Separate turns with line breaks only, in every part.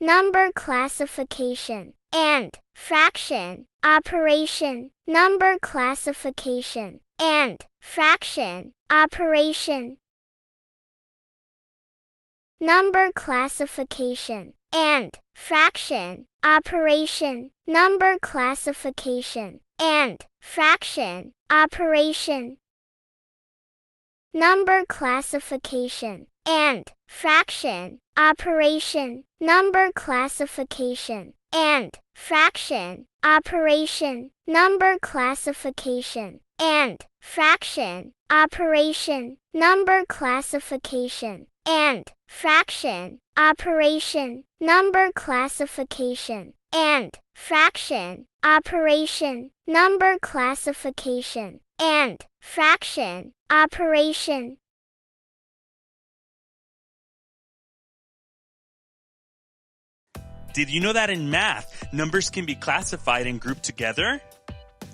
number classification, and fraction operation, number classification, and fraction operation, number classification, and fraction operation, number classification, and fraction operation, number classification, and fraction operation, number classification, and fraction operation, number classification, and fraction operation, number classification, and fraction operation, number classification, and fraction operation, number classification, and fraction operation.
Did you know that in math, numbers can be classified and grouped together?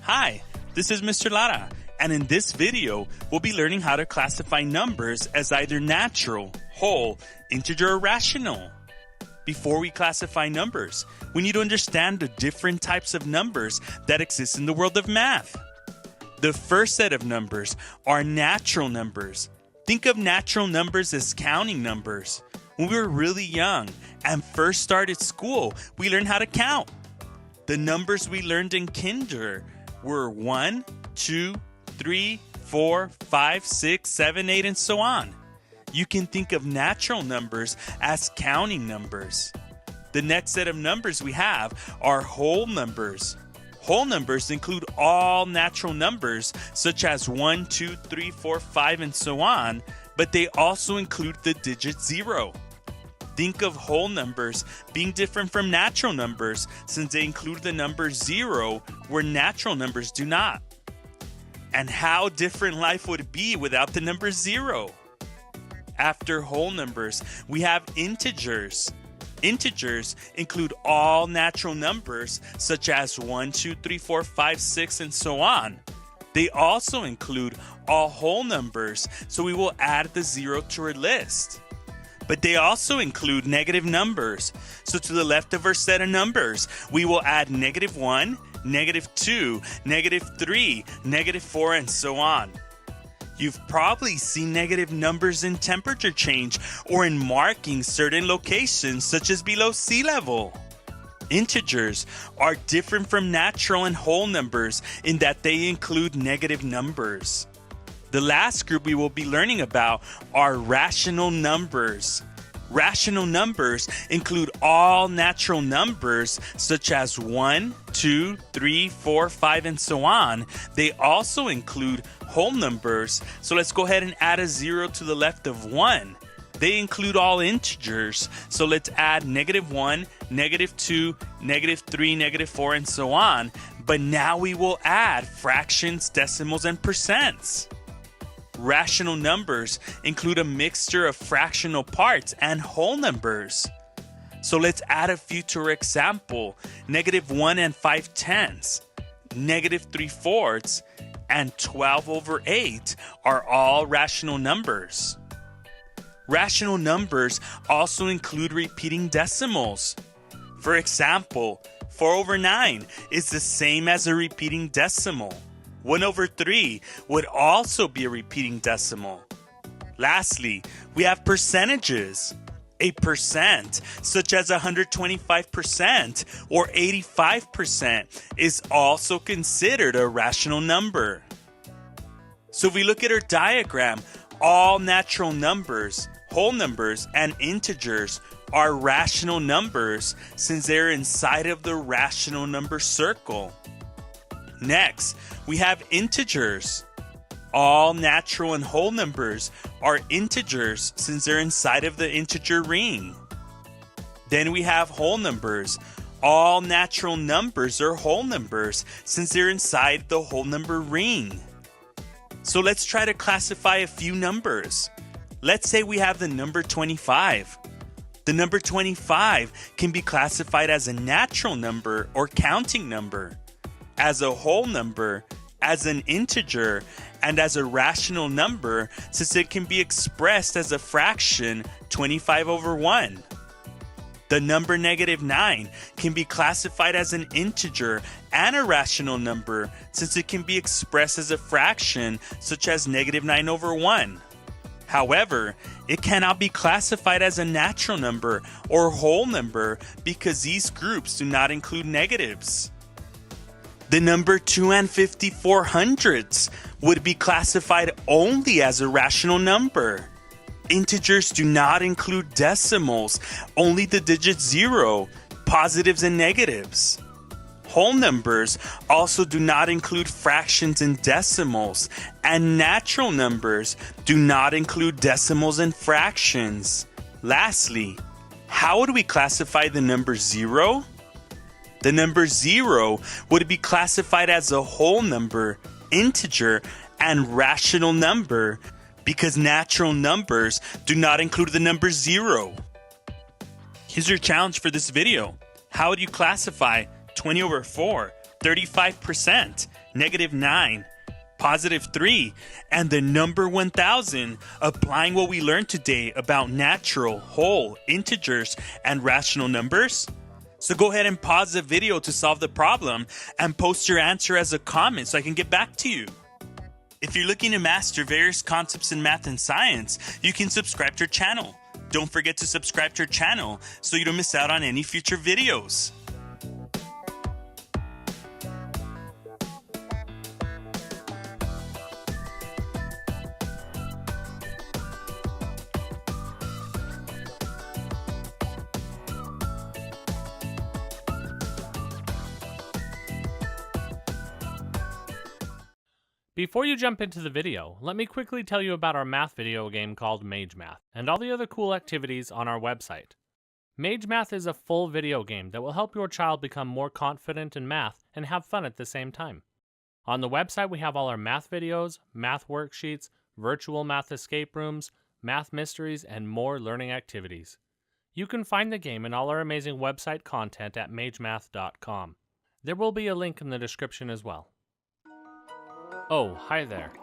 Hi, this is Mr. Lara, and in this video, we'll be learning how to classify numbers as either natural, whole, integer, or rational. Before we classify numbers, we need to understand the different types of numbers that exist in the world of math. The first set of numbers are natural numbers. Think of natural numbers as counting numbers. When we were really young and first started school, we learned how to count. The numbers we learned in kinder were 1, 2, 3, 4, 5, 6, 7, 8, and so on. You can think of natural numbers as counting numbers. The next set of numbers we have are whole numbers. Whole numbers include all natural numbers such as 1, 2, 3, 4, 5, and so on, but they also include the digit 0. Think of whole numbers being different from natural numbers since they include the number 0 where natural numbers do not. And how different life would be without the number 0. After whole numbers, we have integers. Integers include all natural numbers such as 1, 2, 3, 4, 5, 6, and so on. They also include all whole numbers, so we will add the 0 to our list. But they also include negative numbers. So to the left of our set of numbers, we will add -1, -2, -3, -4, and so on. You've probably seen negative numbers in temperature change or in marking certain locations such as below sea level. Integers are different from natural and whole numbers in that they include negative numbers. The last group we will be learning about are rational numbers. Rational numbers include all natural numbers such as 1, 2, 3, 4, 5, and so on. They also include whole numbers, so let's go ahead and add a 0 to the left of 1. They include all integers, so let's add -1, -2, -3, -4, and so on. But now we will add fractions, decimals, and percents. Rational numbers include a mixture of fractional parts and whole numbers. So let's add a few to our example. -1 and 5/10, -3/4, and 12/8 are all rational numbers. Rational numbers also include repeating decimals. For example, 4/9 is the same as a repeating decimal. 1/3 would also be a repeating decimal. Lastly, we have percentages. A percent, such as 125% or 85%, is also considered a rational number. So if we look at our diagram, all natural numbers, whole numbers, and integers are rational numbers since they're inside of the rational number circle. Next, we have integers. All natural and whole numbers are integers since they're inside of the integer ring. Then we have whole numbers. All natural numbers are whole numbers since they're inside the whole number ring. So let's try to classify a few numbers. Let's say we have the number 25. The number 25 can be classified as a natural number or counting number, as a whole number, as an integer, and as a rational number since it can be expressed as a fraction 25/1. The number -9 can be classified as an integer and a rational number since it can be expressed as a fraction such as -9/1. However, it cannot be classified as a natural number or whole number because these groups do not include negatives. The number 2 54 would be classified only as a rational number. Integers do not include decimals, only the digits 0, positives and negatives. Whole numbers also do not include fractions and decimals, and natural numbers do not include decimals and fractions. Lastly, how would we classify the number 0? The number 0 would be classified as a whole number, integer, and rational number because natural numbers do not include the number 0. Here's your challenge for this video. How would you classify 20/4, 35%, -9, +3, and the number 1000, applying what we learned today about natural, whole, integers, and rational numbers? So go ahead and pause the video to solve the problem and post your answer as a comment so I can get back to you. If you're looking to master various concepts in math and science, you can subscribe to our channel. Don't forget to subscribe to our channel so you don't miss out on any future videos.
Before you jump into the video, let me quickly tell you about our math video game called Mage Math and all the other cool activities on our website. Mage Math is a full video game that will help your child become more confident in math and have fun at the same time. On the website, we have all our math videos, math worksheets, virtual math escape rooms, math mysteries, and more learning activities. You can find the game and all our amazing website content at magemath.com. There will be a link in the description as well. Oh, hi there.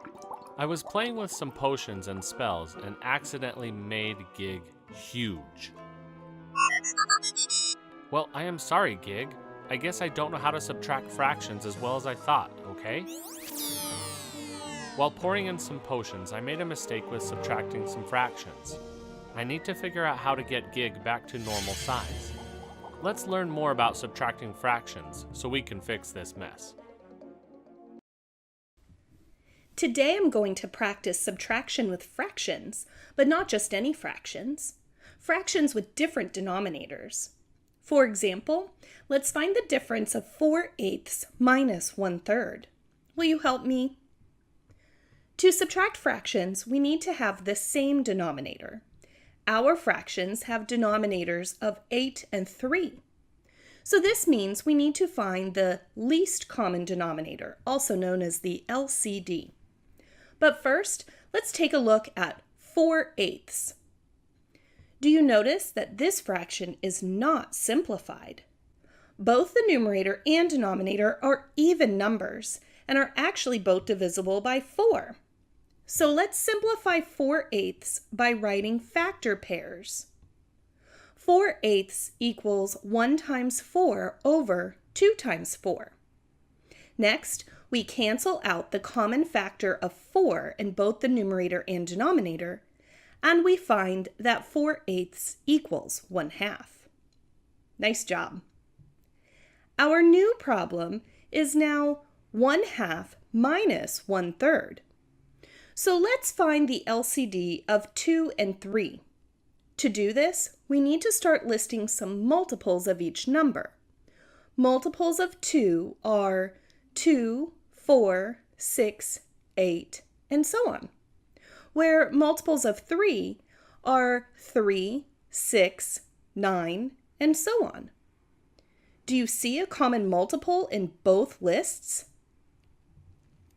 I was playing with some potions and spells and accidentally made Gig huge. Well, I am sorry, Gig. I guess I don't know how to subtract fractions as well as I thought, okay? While pouring in some potions, I made a mistake with subtracting some fractions. I need to figure out how to get Gig back to normal size. Let's learn more about subtracting fractions so we can fix this mess.
Today I'm going to practice subtraction with fractions, but not just any fractions. Fractions with different denominators. For example, let's find the difference of 4/8 minus 1/3. Will you help me? To subtract fractions, we need to have the same denominator. Our fractions have denominators of 8 and 3. So this means we need to find the least common denominator, also known as the LCD. But first, let's take a look at 4/8. Do you notice that this fraction is not simplified? Both the numerator and denominator are even numbers and are actually both divisible by 4. So let's simplify 4/8 by writing factor pairs. 4/8 equals 1 times 4 over 2 times 4. Next, we cancel out the common factor of 4 in both the numerator and denominator, and we find that 4/8 equals 1/2. Nice job. Our new problem is now 1/2 minus 1/3. So let's find the LCD of 2 and 3. To do this, we need to start listing some multiples of each number. Multiples of 2 are 2, 4, 6, 8, and so on. Where multiples of 3 are 3, 6, 9, and so on. Do you see a common multiple in both lists?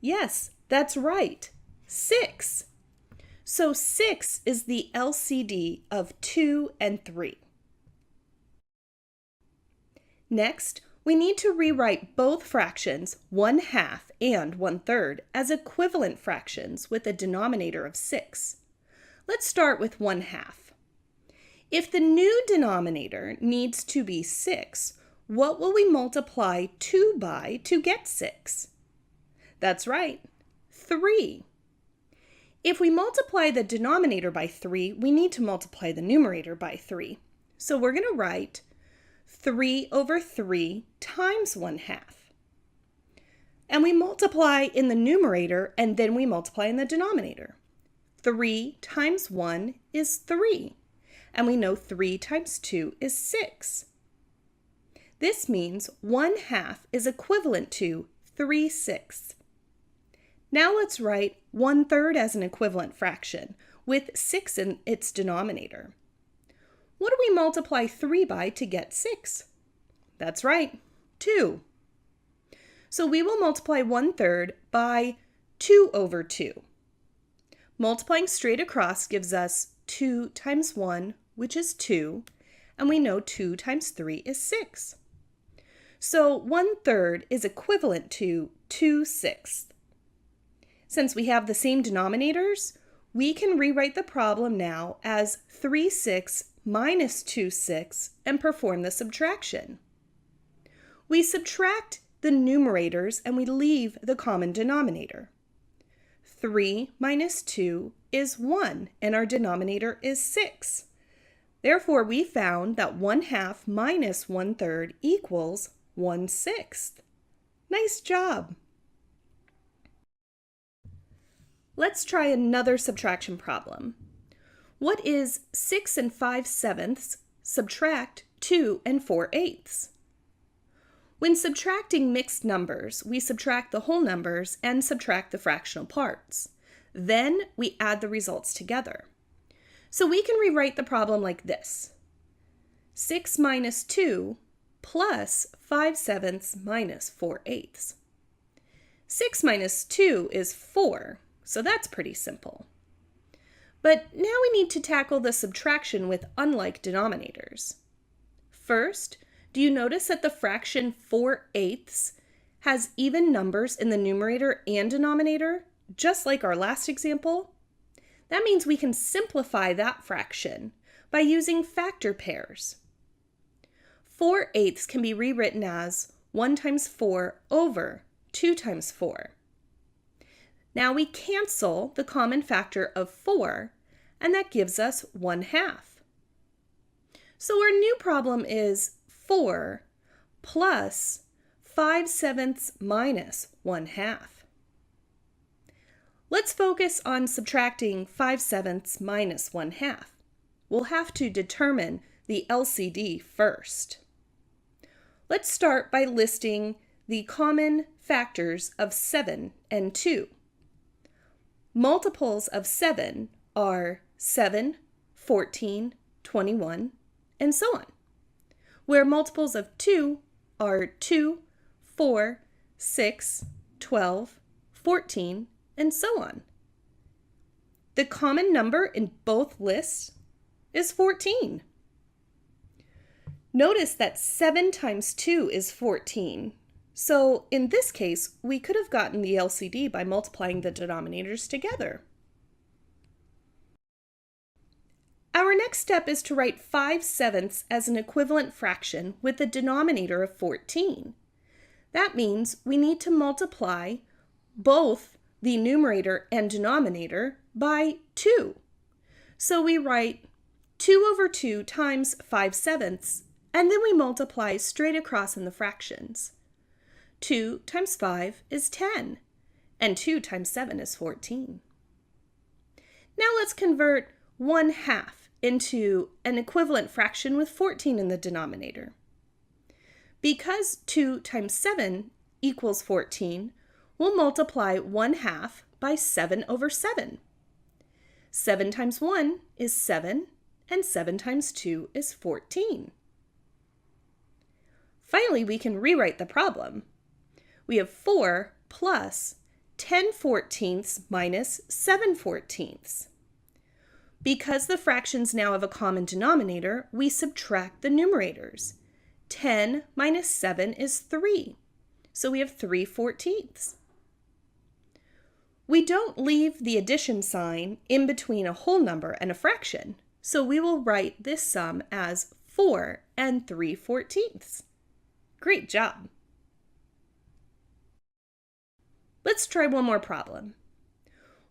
Yes, that's right, 6. So 6 is the LCD of 2 and 3. Next, we need to rewrite both fractions, 1/2 and 1/3, as equivalent fractions with a denominator of 6. Let's start with 1/2. If the new denominator needs to be 6, what will we multiply 2 by to get 6? That's right, 3. If we multiply the denominator by 3, we need to multiply the numerator by 3. So we're going to write 3 over 3 times 1/2. And we multiply in the numerator and then we multiply in the denominator. 3 times 1 is 3. And we know 3 times 2 is 6. This means 1/2 is equivalent to 3/6. Now let's write 1/3 as an equivalent fraction with 6 in its denominator. What do we multiply 3 by to get 6? That's right, 2. So we will multiply 1/3 by 2 over 2. Multiplying straight across gives us 2 times 1, which is 2, and we know 2 times 3 is 6. So 1/3 is equivalent to 2/6. Since we have the same denominators, we can rewrite the problem now as 3/6 minus 2/6 and perform the subtraction. We subtract the numerators and we leave the common denominator. 3 minus 2 is 1, and our denominator is 6. Therefore, we found that 1/2 minus 1/3 equals 1/6. Nice job! Let's try another subtraction problem. What is 6 5/7 subtract 2 4/8? When subtracting mixed numbers, we subtract the whole numbers and subtract the fractional parts. Then we add the results together. So we can rewrite the problem like this. 6 minus 2 plus 5/7 minus 4/8. 6 minus 2 is 4, so that's pretty simple. But now we need to tackle the subtraction with unlike denominators. First, do you notice that the fraction 4/8 has even numbers in the numerator and denominator, just like our last example? That means we can simplify that fraction by using factor pairs. 4/8 can be rewritten as 1 times 4 over 2 times 4. Now we cancel the common factor of 4, and that gives us 1/2. So our new problem is 4 plus 5/7 minus 1/2. Let's focus on subtracting 5/7 minus 1/2. We'll have to determine the LCD first. Let's start by listing the common factors of 7 and 2. Multiples of 7 are 7, 14, 21, and so on, where multiples of 2 are 2, 4, 6, 12, 14, and so on. The common number in both lists is 14. Notice that 7 times 2 is 14. So in this case, we could have gotten the LCD by multiplying the denominators together. Our next step is to write 5/7 as an equivalent fraction with a denominator of 14. That means we need to multiply both the numerator and denominator by 2. So we write 2 over 2 times 5/7, and then we multiply straight across in the fractions. 2 times 5 is 10, and 2 times 7 is 14. Now let's convert 1/2 into an equivalent fraction with 14 in the denominator. Because 2 times 7 equals 14, we'll multiply 1/2 by 7 over 7. 7 times 1 is 7, and 7 times 2 is 14. Finally, we can rewrite the problem. We have 4 plus 10/14 minus 7/14. Because the fractions now have a common denominator, we subtract the numerators. 10 minus 7 is 3, so we have 3/14. We don't leave the addition sign in between a whole number and a fraction, So we will write this sum as 4 3/14. Great job! Let's try one more problem.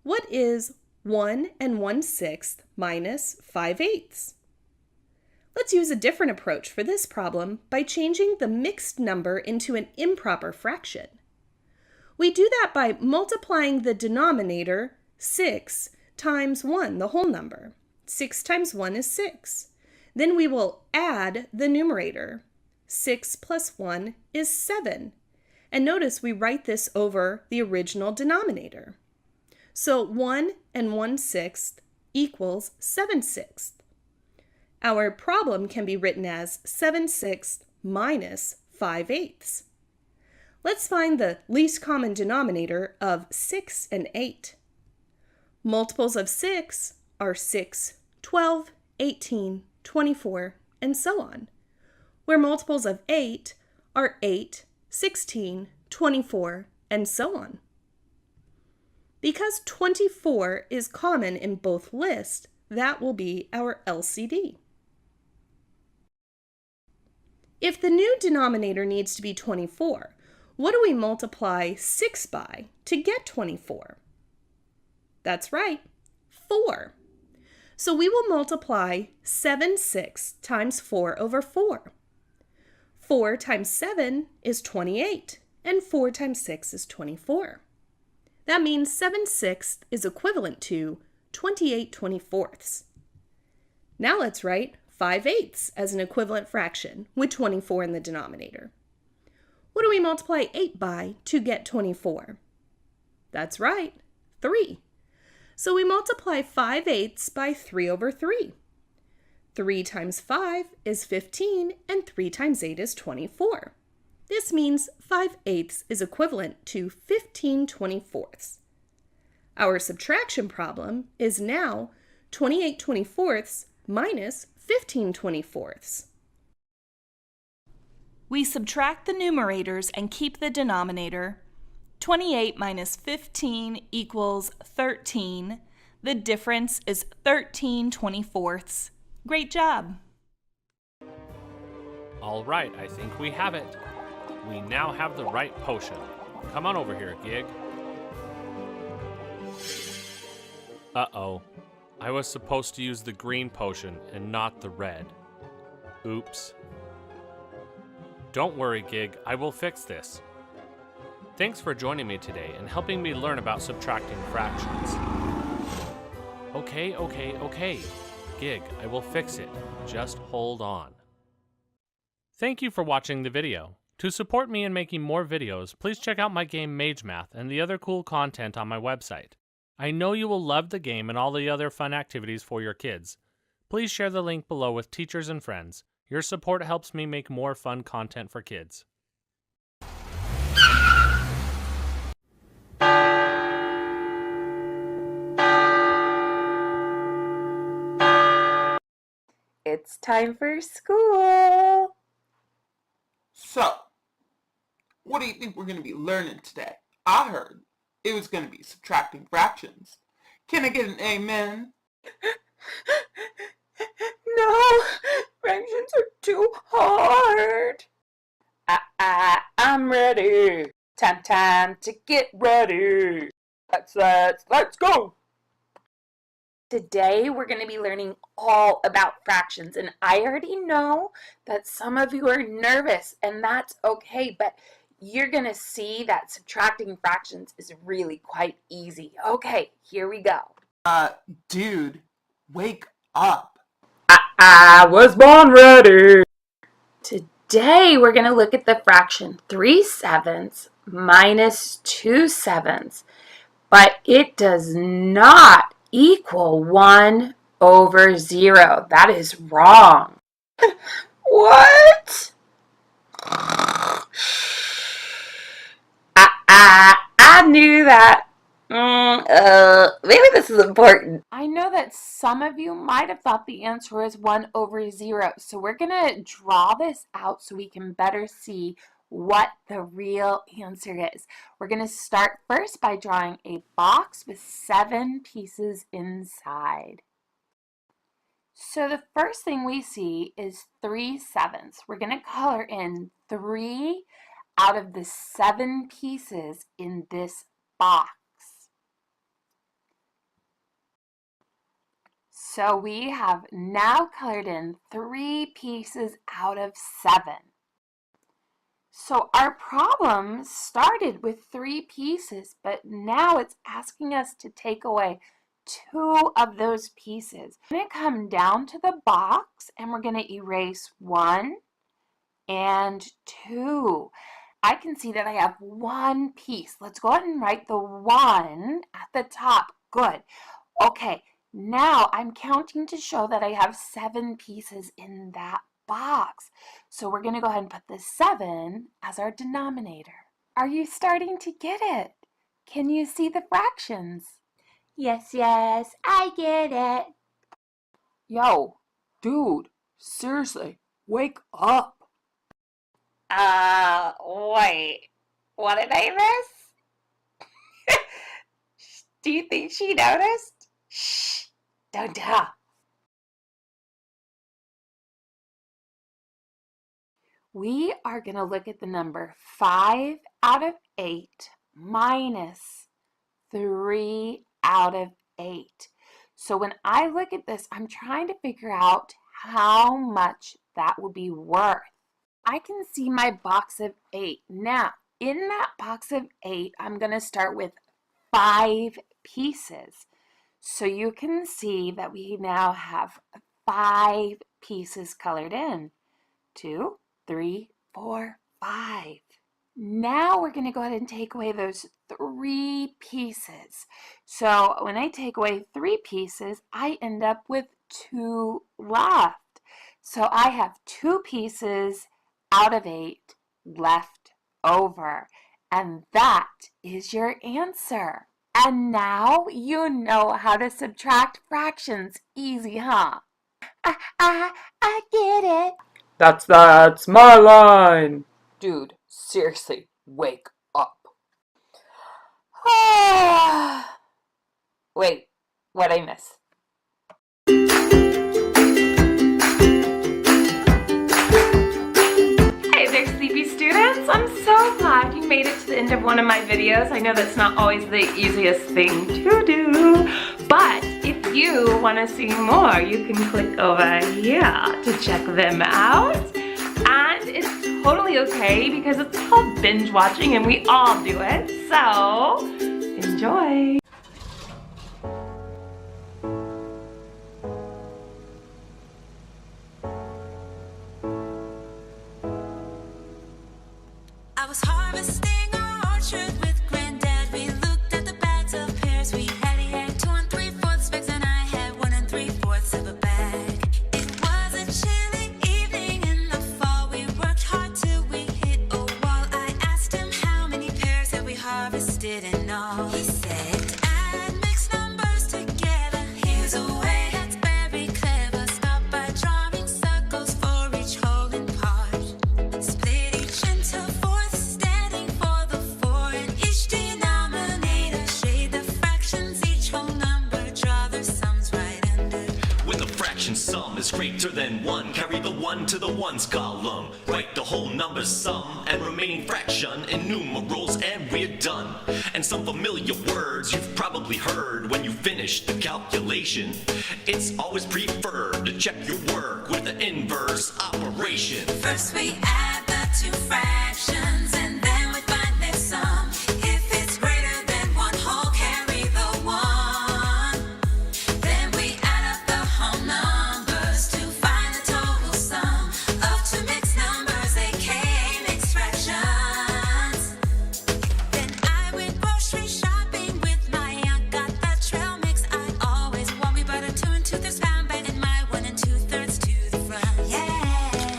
What is 1 1/6 minus 5/8? Let's use a different approach for this problem by changing the mixed number into an improper fraction. We do that by multiplying the denominator 6 times 1, the whole number. 6 times 1 is 6. Then we will add the numerator. 6 plus 1 is 7. And notice we write this over the original denominator. So 1 1/6 equals 7/6. Our problem can be written as 7/6 minus 5/8. Let's find the least common denominator of 6 and 8. Multiples of 6 are 6, 12, 18, 24, and so on, where multiples of 8 are 8, 16, 24, and so on. Because 24 is common in both lists, that will be our LCD. If the new denominator needs to be 24, what do we multiply 6 by to get 24? That's right, 4. So we will multiply 7/6 times 4 over 4. 4 times 7 is 28, and 4 times 6 is 24. That means 7/6 is equivalent to 28/24. Now let's write 5/8 as an equivalent fraction with 24 in the denominator. What do we multiply 8 by to get 24? That's right, 3. So we multiply 5/8 by 3 over 3. 3 times 5 is 15, and 3 times 8 is 24. This means 5/8 is equivalent to 15/24. Our subtraction problem is now 28/24 minus 15/24. We subtract the numerators and keep the denominator. 28 minus 15 equals 13. The difference is 13/24. Great job!
All right, I think we have it. We now have the right potion. Come on over here, Gig. Uh-oh. I was supposed to use the green potion and not the red. Oops. Don't worry, Gig. I will fix this. Thanks for joining me today and helping me learn about subtracting fractions. Okay. Gig, I will fix it. Just hold on. Thank you for watching the video. To support me in making more videos, please check out my game Mage Math and the other cool content on my website. I know you will love the game and all the other fun activities for your kids. Please share the link below with teachers and friends. Your support helps me make more fun content for kids.
It's time for school.
So, what do you think we're going to be learning today? I heard it was going to be subtracting fractions. Can I get an amen?
No, fractions are too hard. I'm ready. Time to get ready. Let's go. Today we're going to be learning all about fractions, and I already know that some of you are nervous, and that's okay, but you're going to see that subtracting fractions is really quite easy. Okay, here we go.
Dude, wake up.
I was born ready. Today we're going to look at the fraction 3/7 minus 2/7, but it does not equal 1/0. That is wrong. What? I knew that. Maybe this is important. I know that some of you might have thought the answer was 1/0, so we're going to draw this out so we can better see what the real answer is. We're going to start first by drawing a box with 7 pieces inside. So the first thing we see is 3 7s. We're going to color in 3 out of the 7 pieces in this box. So we have now colored in 3 pieces out of 7. So our problem started with 3 pieces, but now it's asking us to take away 2 of those pieces. We're going to come down to the box and we're going to erase 1 and 2. I can see that I have 1 piece. Let's go ahead and write the 1 at the top. Good. Okay, now I'm counting to show that I have 7 pieces in that box. So we're going to go ahead and put the 7 as our denominator. Are you starting to get it? Can you see the fractions? Yes, I get it. Yo, dude, seriously, wake up. Wait, what did I miss? Do you think she noticed? Shh, don't tell. We are going to look at the number 5 out of 8 minus 3 out of 8. So when I look at this, I'm trying to figure out how much that would be worth. I can see my box of 8. Now, in that box of 8, I'm going to start with 5 pieces. So you can see that we now have 5 pieces colored in. 2, 3, 4, 5. Now we're going to go ahead and take away those 3 pieces. So when I take away 3 pieces, I end up with 2 left. So I have 2 pieces out of 8 left over. And that is your answer. And now you know how to subtract fractions. Easy, huh? I get it.
That's my line.
Dude, seriously, wake up. Wait, what'd I miss? Hey there, sleepy students. I'm so glad you made it to the end of one of my videos. I know that's not always the easiest thing to do, but if you want to see more, you can click over here to check them out. And it's totally okay because it's called binge watching and we all do it. So, enjoy.
I was harvesting our orchard with Granddad. We looked at the bags of pears we had. He had 2 3/4 bags and I had 1 3/4 of a bag. It was a chilly evening in the fall. We worked hard till we hit a wall. I asked him how many pears that we harvested and all. He said, add mixed numbers together. Here's a way that's very clever. Start by drawing circles for each whole and part. Split each into 4ths, standing for the 4 in each denominator. Shade the fractions, each whole number. Draw the sums right under.
When the fraction sum is greater than 1, carry the 1 to the ones column. Write the whole number sum and remaining fraction in numerals and we're done. And some familiar words you've probably heard when you finish the calculation. It's always preferred to check your work with the inverse operation.
First we add the 2 fractions and then we find their sum. If it's greater than 1 whole, carry the 1. Then we add up the whole numbers to find the total sum of 2 mixed numbers, aka mixed fractions. Then I went grocery shopping with my aunt, got that trail mix I always want. We bought a 2 2/3 pound bag and my 1 2/3 to the front. Yeah.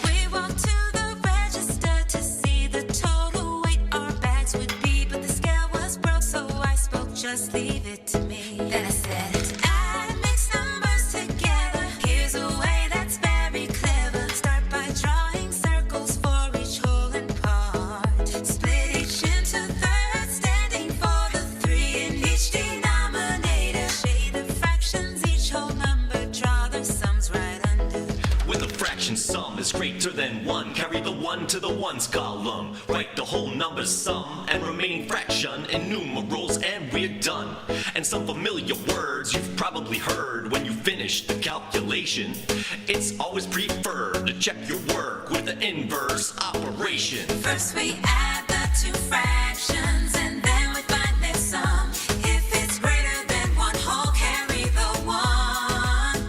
We walked to the register to see the total weight our bags would be, but the scale was broke, so I spoke, just leave it to me. Then I said, add mixed numbers together. Here's a way that's very clever. Start by drawing circles for each whole and part. Split each into 3rds, standing for the 3 in each denominator. Shade the fractions, each whole number. Draw the sums right
to the ones column. Write the whole number sum and remaining fraction in numerals, and we're done. And some familiar words you've probably heard when you finish the calculation. It's always preferred to check your work with the inverse operation.
First we add the two fractions and then we find their sum. If it's greater than one whole, carry the one.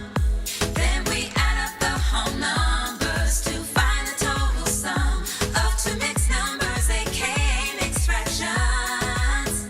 Then we add up the whole numbers to find the total sum of two mixed numbers, aka mixed fractions.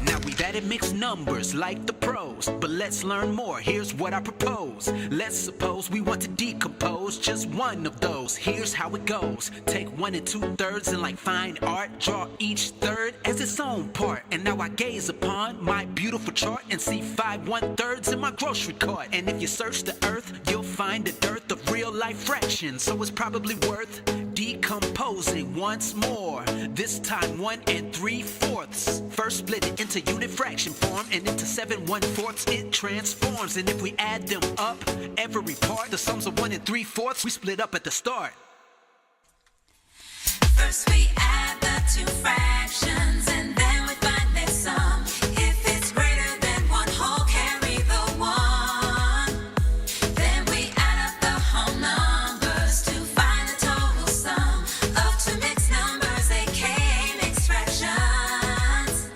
Now we've added mixed numbers like the pros, but let's learn more. Here's what I propose. Let's suppose we want to decompose just one of those. Here's how it goes. Take 1 2/3 and like fine art, draw each third as its own part. And now I gaze upon my beautiful chart and see 5 1/3 in my grocery cart. And if you search the earth, you'll find a dearth of real life fractions. So it's probably worth decomposing once more. This time 1 3/4. First split it into unit fraction form and into 7 1/4 it transforms. And if we add them up, every part, the sums of 1 3/4 we split up at the start.
First we add the two fractions and then we find their sum. If it's greater than one whole, carry the one. Then we add up the whole numbers to find the total sum of two mixed numbers, aka mixed fractions.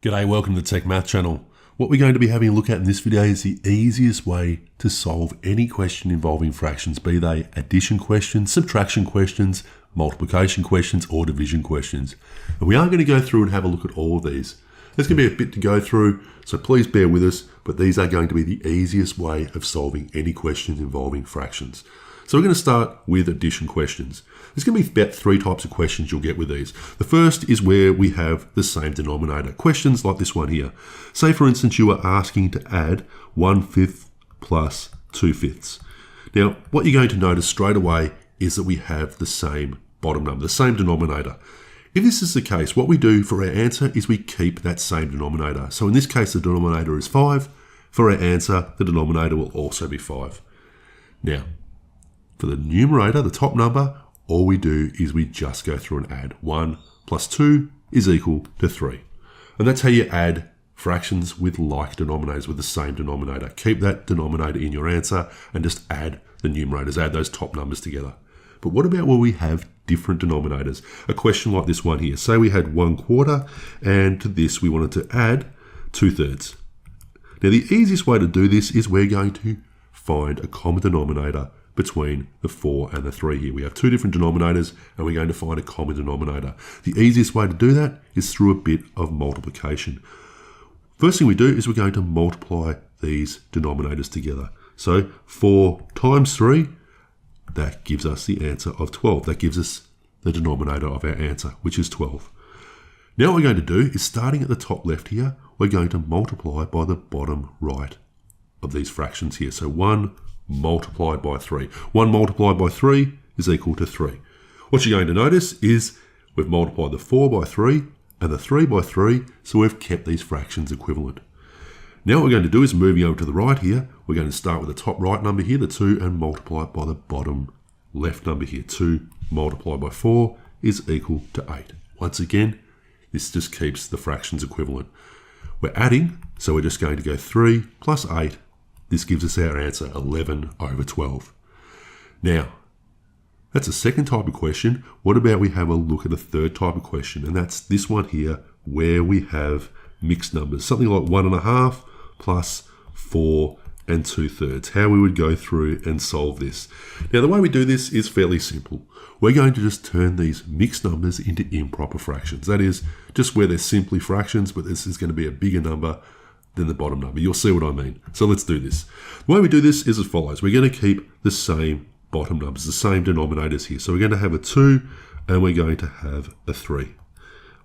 G'day, welcome to the Tech Math channel. What we're going to be having a look at in this video is the easiest way to solve any question involving fractions, be they addition questions, subtraction questions, multiplication questions, or division questions. And we are going to go through and have a look at all of these. There's going to be a bit to go through, so please bear with us, but these are going to be the easiest way of solving any questions involving fractions. So we're going to start with addition questions. There's going to be about 3 types of questions you'll get with these. The first is where we have the same denominator. Questions like this one here. Say, for instance, you are asking to add 1/5 plus 2/5. Now, what you're going to notice straight away is that we have the same bottom number, the same denominator. If this is the case, what we do for our answer is we keep that same denominator. So in this case, the denominator is 5. For our answer, the denominator will also be 5. Now, for the numerator, the top number, all we do is we just go through and add. 1 plus 2 is equal to 3. And that's how you add fractions with like denominators, with the same denominator. Keep that denominator in your answer and just add the numerators, add those top numbers together. But what about where we have different denominators? A question like this one here. Say we had 1/4 and to this we wanted to add 2/3. Now the easiest way to do this is we're going to find a common denominator between the 4 and the 3 here. We have 2 different denominators and we're going to find a common denominator. The easiest way to do that is through a bit of multiplication. First thing we do is we're going to multiply these denominators together. So 4 times 3, that gives us the answer of 12. That gives us the denominator of our answer, which is 12. Now what we're going to do is, starting at the top left here, we're going to multiply by the bottom right of these fractions here. So 1 multiplied by 3. 1 multiplied by 3 is equal to 3. What you're going to notice is we've multiplied the 4 by 3 and the 3 by 3, so we've kept these fractions equivalent. Now what we're going to do is, moving over to the right here, we're going to start with the top right number here, the 2, and multiply it by the bottom left number here. 2 multiplied by 4 is equal to 8. Once again, this just keeps the fractions equivalent. We're adding, so we're just going to go 3 plus 8. This gives us our answer, 11 over 12. Now, that's a second type of question. What about we have a look at a third type of question? And that's this one here, where we have mixed numbers. Something like 1.5 plus 4 and 2/3. How we would go through and solve this. Now, the way we do this is fairly simple. We're going to just turn these mixed numbers into improper fractions. That is, just where they're simply fractions, but this is going to be a bigger number than the bottom number. You'll see what I mean. So let's do this. The way we do this is as follows. We're going to keep the same bottom numbers, the same denominators here. So we're going to have a 2 and we're going to have a 3.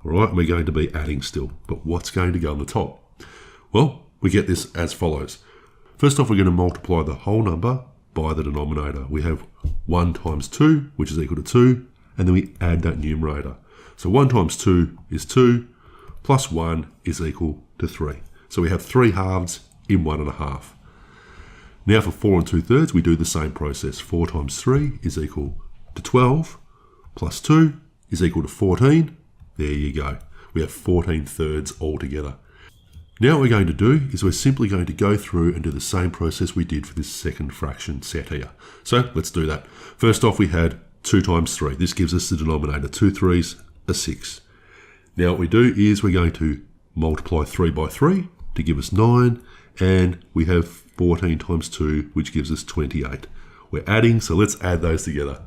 All right, and we're going to be adding still. But what's going to go on the top? Well, we get this as follows. First off, we're going to multiply the whole number by the denominator. We have 1 times 2, which is equal to 2, and then we add that numerator. So 1 times 2 is 2, plus 1 is equal to 3. So we have 3 halves in 1 1/2. Now for 4 2/3, we do the same process. 4 times 3 is equal to 12, plus 2 is equal to 14. There you go. We have 14 thirds altogether. Now what we're going to do is we're simply going to go through and do the same process we did for this second fraction set here. So let's do that. First off, we had 2 times 3. This gives us the denominator. 2 3s are 6. Now what we do is we're going to multiply 3 by 3 to give us 9, and we have 14 times 2, which gives us 28. We're adding, so let's add those together.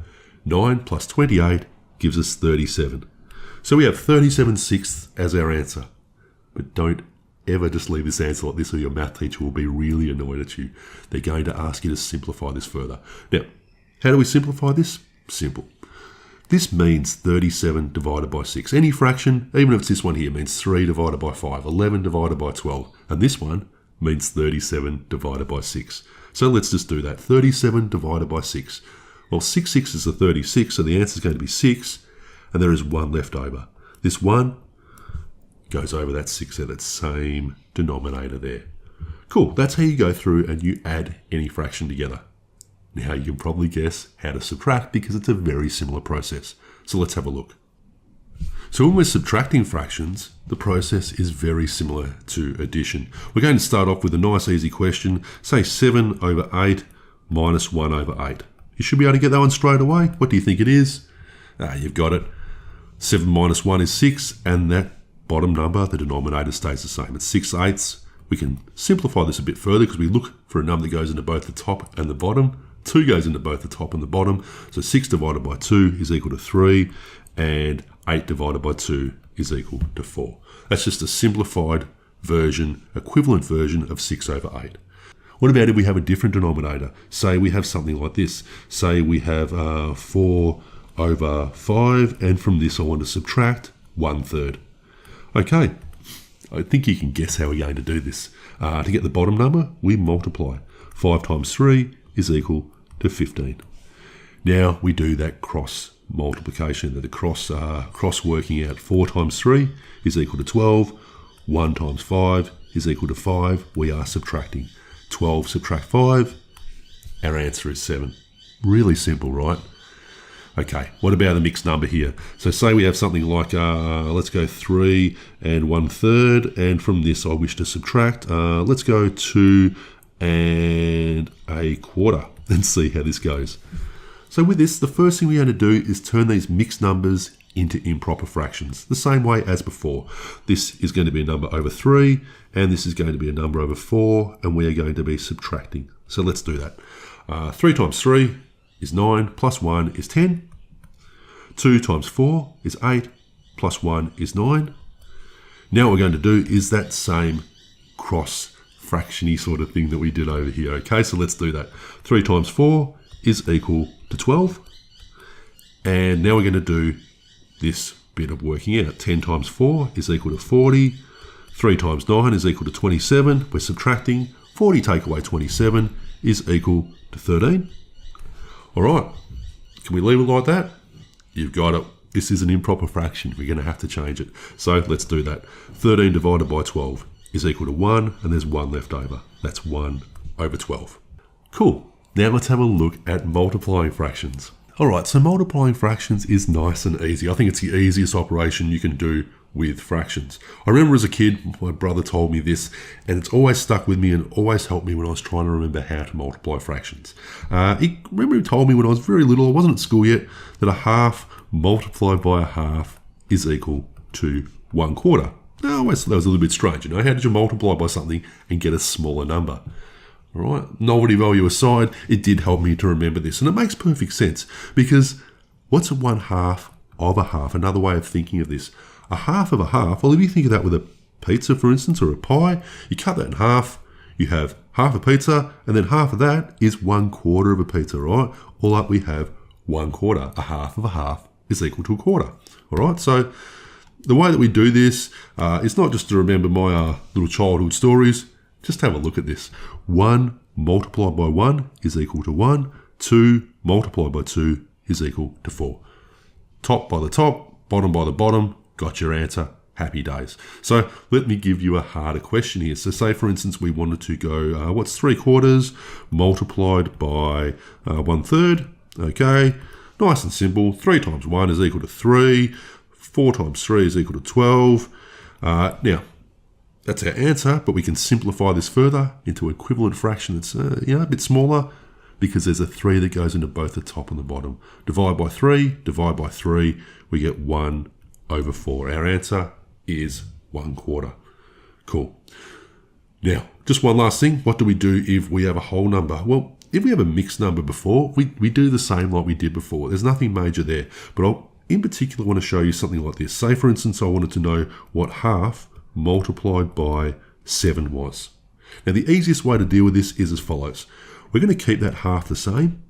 9 plus 28 gives us 37. So we have 37/6 as our answer. But don't ever just leave this answer like this, or your math teacher will be really annoyed at you. They're going to ask you to simplify this further. Now, how do we simplify this? Simple. This means 37 divided by 6. Any fraction, even if it's this one here, means 3 divided by 5, 11 divided by 12. And this one means 37 divided by 6. So let's just do that. 37 divided by 6. Well, 6 6s are 36, so the answer is going to be 6, and there is 1 left over. This 1 goes over that 6 at that same denominator there. Cool, that's how you go through and you add any fraction together. Now you can probably guess how to subtract because it's a very similar process. So let's have a look. So when we're subtracting fractions, the process is very similar to addition. We're going to start off with a nice easy question, say 7 over 8 minus 1 over 8. You should be able to get that one straight away. What do you think it is? You've got it. 7 minus 1 is 6, and that bottom number, the denominator, stays the same. It's 6/8. We can simplify this a bit further because we look for a number that goes into both the top and the bottom. 2 goes into both the top and the bottom. So 6 divided by 2 is equal to 3, and 8 divided by 2 is equal to 4. That's just a simplified version, equivalent version of 6 over 8. What about if we have a different denominator? Say we have something like this. Say we have 4 over 5, and from this I want to subtract 1/3. Okay, I think you can guess how we're going to do this. To get the bottom number, we multiply. 5 times 3 is equal to 15. Now we do that cross multiplication, the cross working out. 4 times 3 is equal to 12. 1 times 5 is equal to 5. We are subtracting. 12 subtract 5, our answer is 7. Really simple, right? Okay, what about the mixed number here? So say we have something like, let's go 3 and 1/3, and from this I wish to subtract, let's go 2 and 1/4 and see how this goes. So with this, the first thing we're going to do is turn these mixed numbers into improper fractions, the same way as before. This is going to be a number over 3, and this is going to be a number over 4, and we are going to be subtracting. So let's do that. 3 times 3 is 9, plus 1 is 10. 2 times 4 is 8, plus 1 is 9. Now what we're going to do is that same cross fractiony sort of thing that we did over here. Okay, so let's do that. 3 times 4 is equal to 12. And now we're going to do this bit of working out. 10 times 4 is equal to 40. 3 times 9 is equal to 27. We're subtracting. 40 take away 27 is equal to 13. All right, can we leave it like that? You've got it. This is an improper fraction. We're going to have to change it. So let's do that. 13 divided by 12 is equal to 1, and there's 1 left over. That's 1 over 12. Cool. Now let's have a look at multiplying fractions. All right, so multiplying fractions is nice and easy. I think it's the easiest operation you can do with fractions. I remember as a kid, my brother told me this, and it's always stuck with me and always helped me when I was trying to remember how to multiply fractions. He told me when I was very little, I wasn't at school yet, that a half multiplied by a half is equal to 1/4. Now, I always thought that was a little bit strange. How did you multiply by something and get a smaller number? All right, novelty value aside, it did help me to remember this, and it makes perfect sense because what's 1/2 of a half? Another way of thinking of this. A half of a half, well, if you think of that with a pizza, for instance, or a pie, you cut that in half, you have half a pizza, and then half of that is 1/4 of a pizza, right? All up we have 1/4. A half of a half is equal to a quarter, all right? So the way that we do this is not just to remember my little childhood stories. Just have a look at this. 1 multiplied by 1 is equal to 1. 2 multiplied by 2 is equal to 4. Top by the top, bottom by the bottom, got your answer. Happy days. So let me give you a harder question here. So say, for instance, we wanted to go, what's 3/4 multiplied by 1/3? Okay, nice and simple. 3 times 1 is equal to 3. 4 times 3 is equal to 12. Now, that's our answer, but we can simplify this further into an equivalent fraction that's a bit smaller, because there's a 3 that goes into both the top and the bottom. Divide by 3, divide by 3, we get 1/4. Our answer is 1/4. Cool. Now, just one last thing. What do we do if we have a whole number? Well, if we have a mixed number before, we do the same like we did before. There's nothing major there. But I, in particular, want to show you something like this. Say, for instance, I wanted to know what half multiplied by 7 was. Now, the easiest way to deal with this is as follows. We're going to keep that half the same,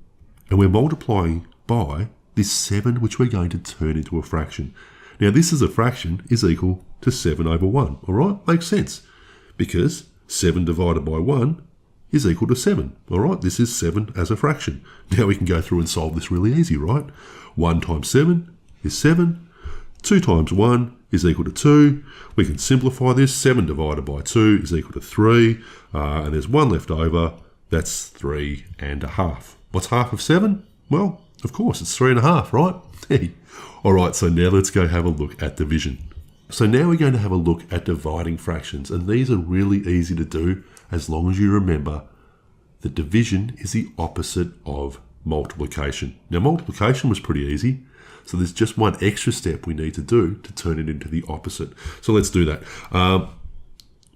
and we're multiplying by this 7, which we're going to turn into a fraction. Now, this as a fraction is equal to 7/1. All right, makes sense, because 7 divided by 1 is equal to 7. All right, this is 7 as a fraction. Now we can go through and solve this really easy, right? 1 times 7 is 7. 2 times 1 is equal to 2. We can simplify this. 7 divided by 2 is equal to 3. And there's 1 left over. That's 3.5. What's half of 7? Well, of course, it's 3.5, right? All right, so now let's go have a look at division. So now we're going to have a look at dividing fractions, and these are really easy to do as long as you remember that division is the opposite of multiplication. Now, multiplication was pretty easy, so there's just one extra step we need to do to turn it into the opposite. So let's do that.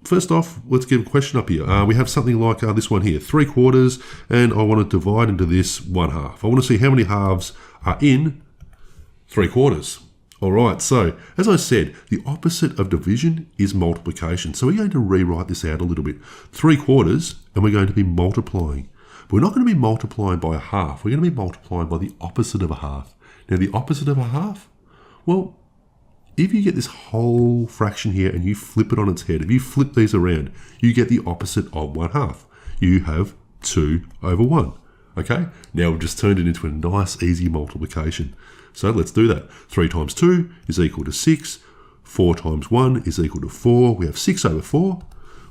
First off, let's give a question up here. We have something like this one here, 3/4, and I want to divide into this 1/2. I want to see how many halves are in 3/4. All right, so as I said, the opposite of division is multiplication. So we're going to rewrite this out a little bit. 3/4, and we're going to be multiplying. But we're not going to be multiplying by a half. We're going to be multiplying by the opposite of a half. Now, the opposite of a half? Well, if you get this whole fraction here and you flip it on its head, if you flip these around, you get the opposite of 1/2. You have 2/1. Okay, now we've just turned it into a nice, easy multiplication. So let's do that. 3 times 2 is equal to 6. 4 times 1 is equal to 4. We have 6/4,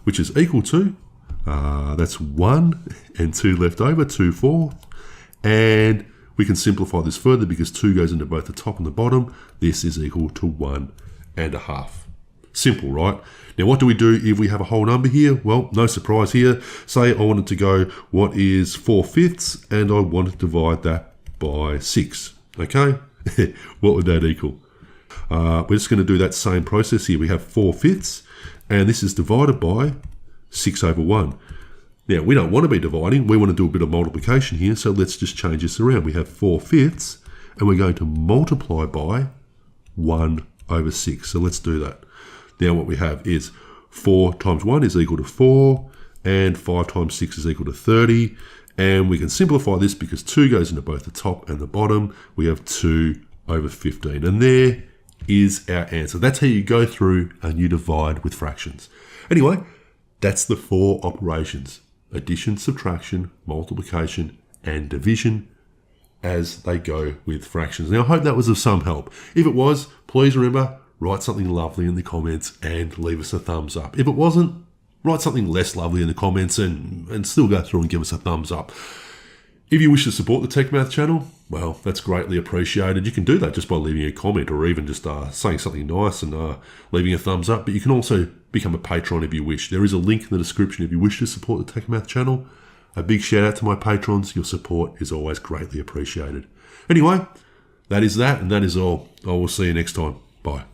which is equal to, that's 1 and 2 left over, 2/4. And we can simplify this further because 2 goes into both the top and the bottom. This is equal to 1.5. Simple, right? Now, what do we do if we have a whole number here? Well, no surprise here. Say I wanted to go, what is 4/5, and I want to divide that by 6. Okay? What would that equal? We're just going to do that same process here. We have 4/5, and this is divided by 6/1. Now, we don't want to be dividing. We want to do a bit of multiplication here, so let's just change this around. We have 4/5, and we're going to multiply by 1/6. So let's do that. Now, what we have is 4 times 1 is equal to 4, and 5 times 6 is equal to 30. And we can simplify this because 2 goes into both the top and the bottom. We have 2/15. And there is our answer. That's how you go through and you divide with fractions. Anyway, that's the 4 operations: addition, subtraction, multiplication, and division as they go with fractions. Now, I hope that was of some help. If it was, please remember, write something lovely in the comments and leave us a thumbs up. If it wasn't, write something less lovely in the comments and still go through and give us a thumbs up. If you wish to support the Tech Math channel, well, that's greatly appreciated. You can do that just by leaving a comment or even just saying something nice and leaving a thumbs up. But you can also become a patron if you wish. There is a link in the description if you wish to support the Tech Math channel. A big shout out to my patrons. Your support is always greatly appreciated. Anyway, that is that, and that is all. I will see you next time. Bye.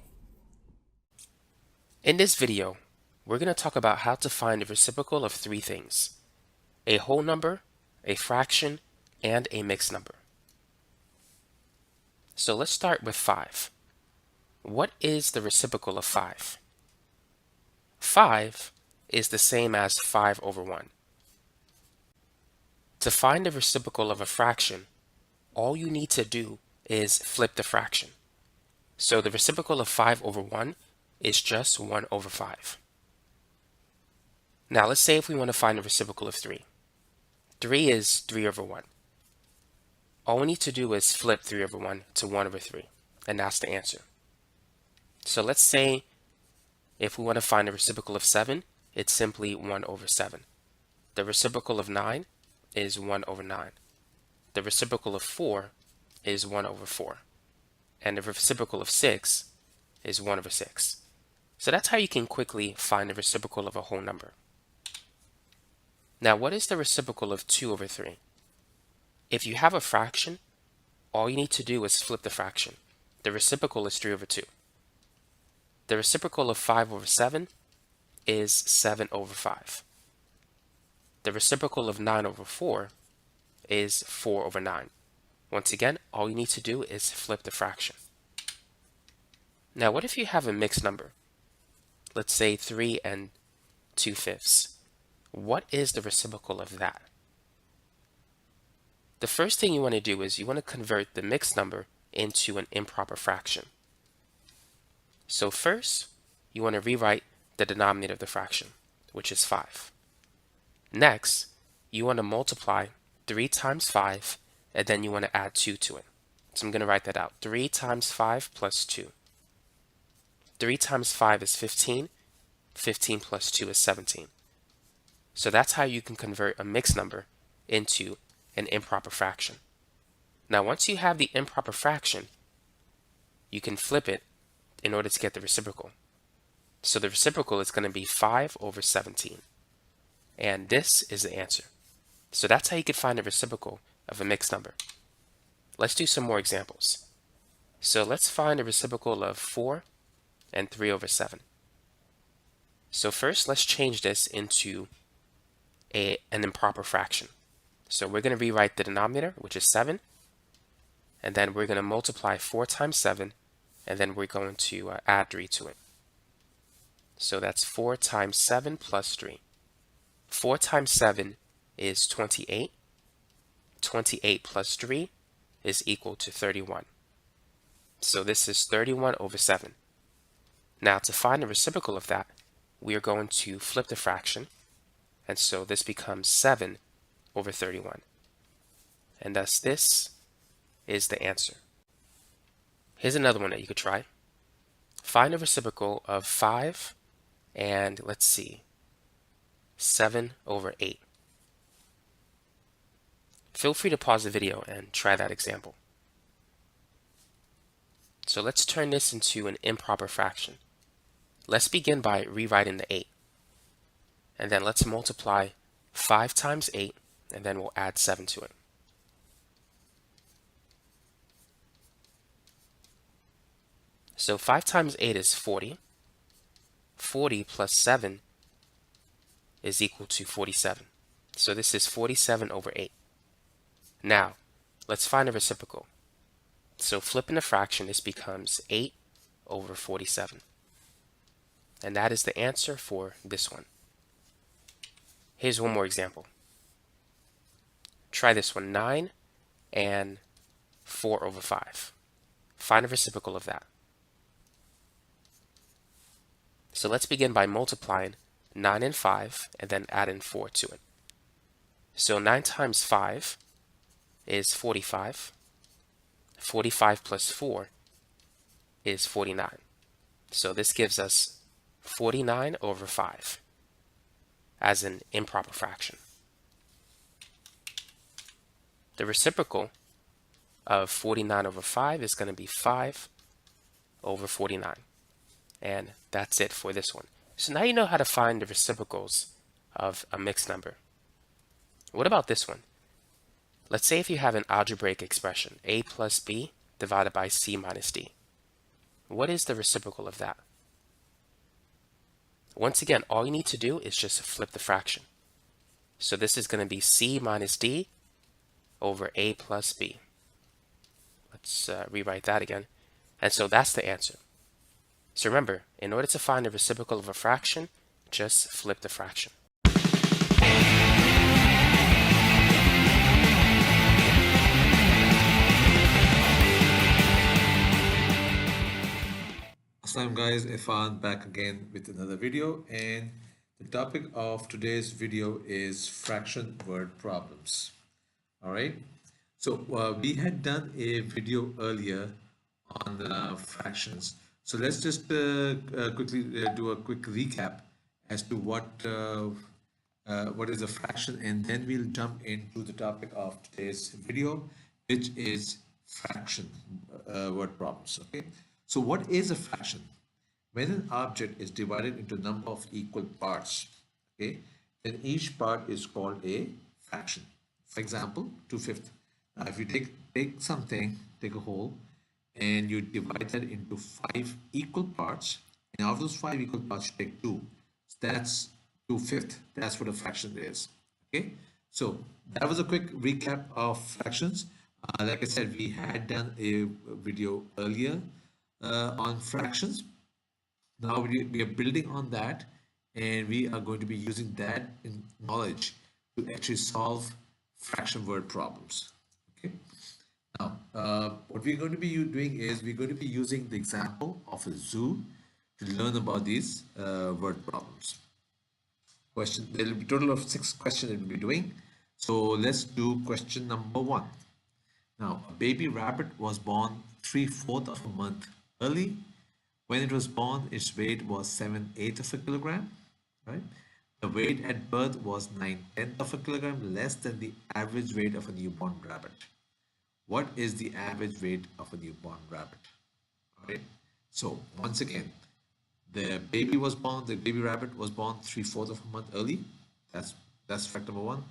In this video, we're going to talk about how to find the reciprocal of 3 things: a whole number, a fraction, and a mixed number. So let's start with 5. What is the reciprocal of 5? 5 is the same as 5/1. To find the reciprocal of a fraction, all you need to do is flip the fraction. So the reciprocal of 5/1 is just 1/5. Now let's say if we want to find the reciprocal of 3. 3 is 3/1. All we need to do is flip 3/1 to 1/3, and that's the answer. So let's say if we want to find the reciprocal of 7, it's simply 1 over 7. The reciprocal of 9 is 1 over 9. The reciprocal of 4 is 1 over 4. And the reciprocal of 6 is 1 over 6. So that's how you can quickly find the reciprocal of a whole number. Now, what is the reciprocal of 2 over 3? If you have a fraction, all you need to do is flip the fraction. The reciprocal is 3 over 2. The reciprocal of 5 over 7 is 7 over 5. The reciprocal of 9 over 4 is 4 over 9. Once again, all you need to do is flip the fraction. Now, what if you have a mixed number? Let's say 3 and 2/5. What is the reciprocal of that? The first thing you want to do is you want to convert the mixed number into an improper fraction. So first, you want to rewrite the denominator of the fraction, which is 5. Next, you want to multiply 3 times 5, and then you want to add 2 to it. So I'm going to write that out. 3 times 5 plus 2. 3 times 5 is 15. 15 plus 2 is 17. So that's how you can convert a mixed number into an improper fraction. Now, once you have the improper fraction, you can flip it in order to get the reciprocal. So the reciprocal is going to be 5 over 17. And this is the answer. So that's how you could find the reciprocal of a mixed number. Let's do some more examples. So let's find the reciprocal of 4 and 3 over 7. So first, let's change this into an improper fraction. So we're going to rewrite the denominator, which is 7, and then we're going to multiply 4 times 7, and then we're going to add 3 to it. So that's 4 times 7 plus 3. 4 times 7 is 28. 28 plus 3 is equal to 31. So this is 31 over 7. Now, to find the reciprocal of that, we are going to flip the fraction, and so this becomes 7 over 31. And thus this is the answer. Here's another one that you could try. Find the reciprocal of 5 and, let's see, 7 over 8. Feel free to pause the video and try that example. So let's turn this into an improper fraction. Let's begin by rewriting the 8. And then let's multiply 5 times 8, and then we'll add 7 to it. So 5 times 8 is 40. 40 plus 7 is equal to 47. So this is 47 over 8. Now, let's find a reciprocal. So flipping the fraction, this becomes 8 over 47. And that is the answer for this one. Here's one more example. Try this one, 9 and 4 over 5. Find a reciprocal of that. So let's begin by multiplying 9 and 5 and then adding 4 to it. So 9 times 5 is 45. 45 plus 4 is 49. So this gives us 49 over 5 as an improper fraction. The reciprocal of 49 over 5 is going to be 5 over 49. And that's it for this one. So now you know how to find the reciprocals of a mixed number. What about this one? Let's say if you have an algebraic expression, a plus b divided by c minus d. What is the reciprocal of that? Once again, all you need to do is just flip the fraction. So this is going to be c minus d over a plus b. Let's rewrite that again. And so that's the answer. So remember, in order to find the reciprocal of a fraction, just flip the fraction.
Assalamu guys, Irfan back again with another video, and the topic of today's video is fraction word problems. Alright, so we had done a video earlier on fractions, So let's just quickly do a quick recap as to what is a fraction, and then we'll jump into the topic of today's video, which is fraction word problems. Okay, so what is a fraction? When an object is divided into a number of equal parts, okay, then each part is called a fraction. For example, 2/5. Now, if you take something, take a whole, and you divide that into 5 equal parts, and out of those 5 equal parts, you take 2. So that's 2/5. That's what a fraction is. Okay, so that was a quick recap of fractions. Like I said, we had done a video earlier on fractions. Now we are building on that, and we are going to be using that in knowledge to actually solve fraction word problems. Okay. Now, what we're going to be doing is we're going to be using the example of a zoo to learn about these word problems. There will be a total of 6 questions that we'll be doing. So let's do question number 1. Now, a baby rabbit was born 3/4 of a month early. When it was born, its weight was 7/8 of a kilogram, right? The weight at birth was 9/10 of a kilogram less than the average weight of a newborn rabbit. What is the average weight of a newborn rabbit? All right. So once again, the baby rabbit was born 3/4 of a month early. That's fact number 1.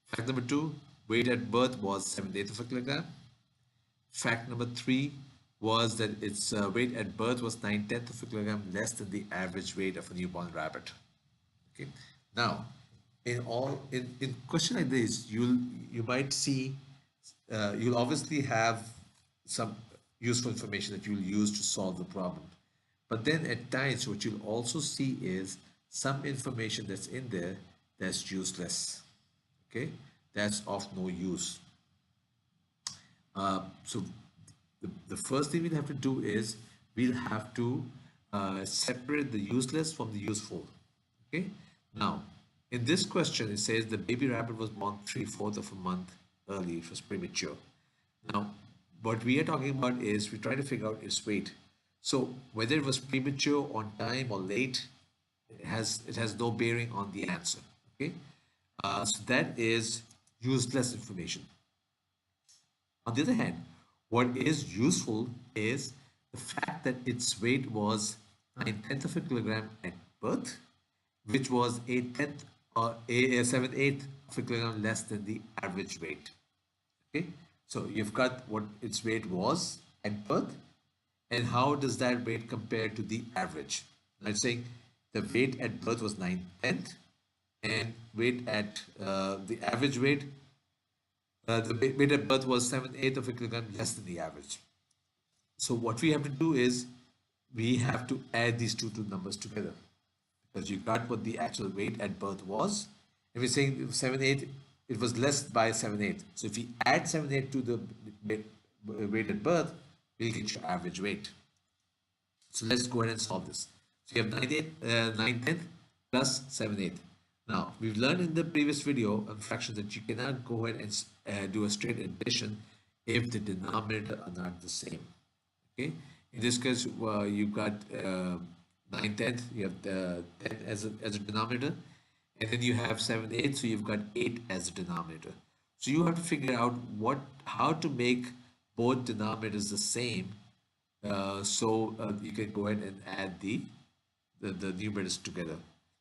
Fact number 2, weight at birth was 7/8 of a kilogram. Fact number 3 was that its weight at birth was 9/10 of a kilogram less than the average weight of a newborn rabbit. Okay. Now, in question like this, you might see you'll obviously have some useful information that you'll use to solve the problem. But then at times, what you'll also see is some information that's in there that's useless. Okay, that's of no use. So the first thing we'll have to do is we'll have to separate the useless from the useful. Okay. Now, in this question, it says the baby rabbit was born 3/4 of a month early. It was premature. Now, what we are talking about is we're trying to figure out its weight. So whether it was premature, on time, or late, it has no bearing on the answer. Okay. So that is useless information. On the other hand, what is useful is the fact that its weight was 9/10 of a kilogram at birth, which was 8/10 or 7/8 of a kilogram less than the average weight. Okay, so you've got what its weight was at birth, and how does that weight compare to the average? Now it's saying the weight at birth was 9/10, and weight at the average weight. The weight at birth was 7/8 of a kilogram less than the average. So what we have to do is we have to add these two numbers together, because you got what the actual weight at birth was. If we're saying 7/8, it was less by 7/8. So if we add 7/8 to the weight at birth, we'll get your average weight. So let's go ahead and solve this. So you have 9/10 plus 7/8. Now, we've learned in the previous video on fractions that you cannot go ahead and do a straight addition if the denominator are not the same. Okay, in this case, you've got 9/10, you have 10 as a denominator, and then you have 7/8, so you've got 8 as a denominator. So you have to figure out how to make both denominators the same, so you can go ahead and add the numerators together.